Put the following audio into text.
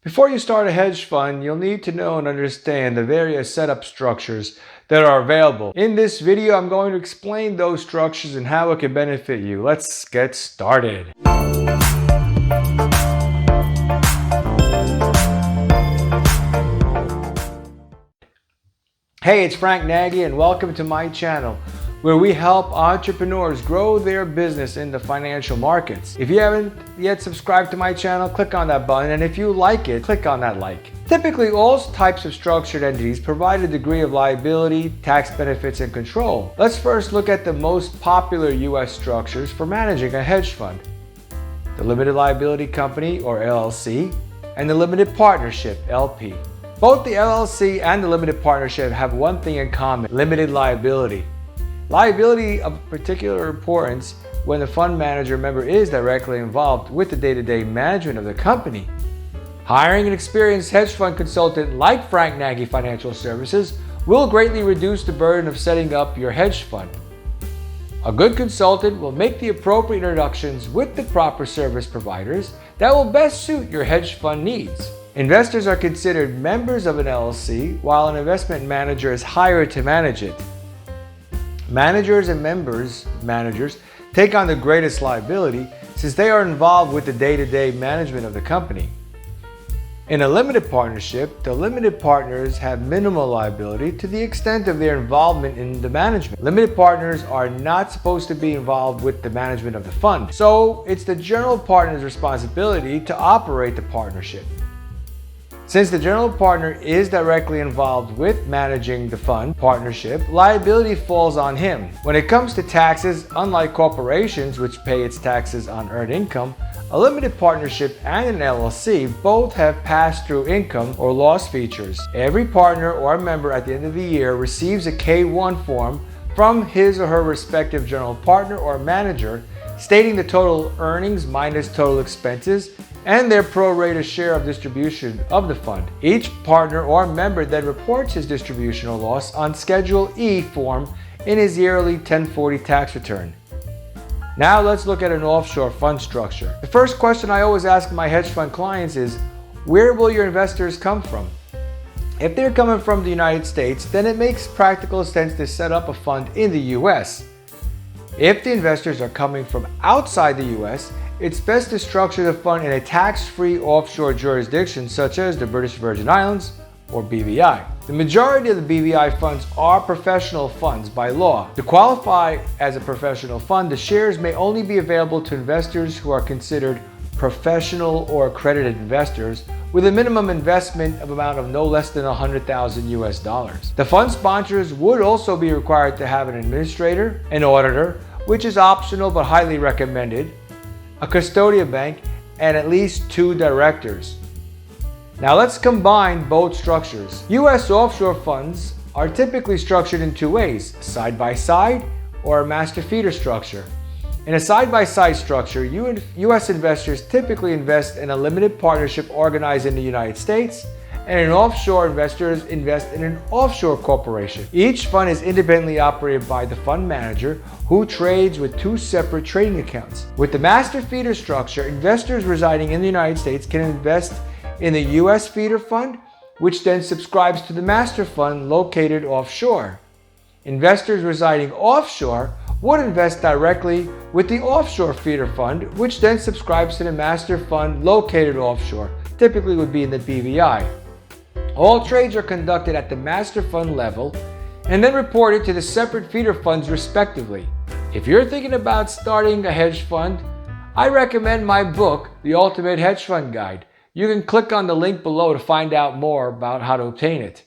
Before you start a hedge fund, you'll need to know and understand the various setup structures that are available. In this video, I'm going to explain those structures and how it can benefit you. Let's get started. Hey, it's Frank Nagy and welcome to my channel, where we help entrepreneurs grow their business in the financial markets. If you haven't yet subscribed to my channel, click on that button, and if you like it, click on that like. Typically, all types of structured entities provide a degree of liability, tax benefits, and control. Let's first look at the most popular U.S. structures for managing a hedge fund: the Limited Liability Company, or LLC, and the Limited Partnership, LP. Both the LLC and the Limited Partnership have one thing in common: limited liability. Liability of particular importance when the fund manager member is directly involved with the day-to-day management of the company. Hiring an experienced hedge fund consultant like Frank Nagy Financial Services will greatly reduce the burden of setting up your hedge fund. A good consultant will make the appropriate introductions with the proper service providers that will best suit your hedge fund needs. Investors are considered members of an LLC, while an investment manager is hired to manage it. Managers and managers take on the greatest liability since they are involved with the day-to-day management of the company. In a limited partnership, the limited partners have minimal liability to the extent of their involvement in the management. Limited partners are not supposed to be involved with the management of the fund, so it's the general partner's responsibility to operate the partnership. Since the general partner is directly involved with managing the fund partnership, liability falls on him. When it comes to taxes, unlike corporations which pay its taxes on earned income, a limited partnership and an LLC both have pass-through income or loss features. Every partner or member at the end of the year receives a K-1 form from his or her respective general partner or manager stating the total earnings minus total expenses and their pro rata share of distribution of the fund. Each partner or member then reports his distribution or loss on Schedule E form in his yearly 1040 tax return. Now let's look at an offshore fund structure. The first question I always ask my hedge fund clients is, where will your investors come from? If they're coming from the United States, then it makes practical sense to set up a fund in the US. If the investors are coming from outside the US, it's best to structure the fund in a tax-free offshore jurisdiction such as the British Virgin Islands or BVI. The majority of the BVI funds are professional funds by law. To qualify as a professional fund, the shares may only be available to investors who are considered professional or accredited investors with a minimum investment amount of no less than $100,000 US. The fund sponsors would also be required to have an administrator, an auditor, which is optional but highly recommended, a custodian bank, and at least 2 directors. Now let's combine both structures. U.S. offshore funds are typically structured in 2 ways: side-by-side or a master feeder structure. In a side-by-side structure, U.S. investors typically invest in a limited partnership organized in the United States, and an offshore investors invest in an offshore corporation. Each fund is independently operated by the fund manager, who trades with 2 separate trading accounts. With the master feeder structure, investors residing in the United States can invest in the U.S. feeder fund, which then subscribes to the master fund located offshore. Investors residing offshore would invest directly with the offshore feeder fund, which then subscribes to the master fund located offshore, typically would be in the BVI. All trades are conducted at the master fund level and then reported to the separate feeder funds respectively. If you're thinking about starting a hedge fund, I recommend my book, The Ultimate Hedge Fund Guide. You can click on the link below to find out more about how to obtain it.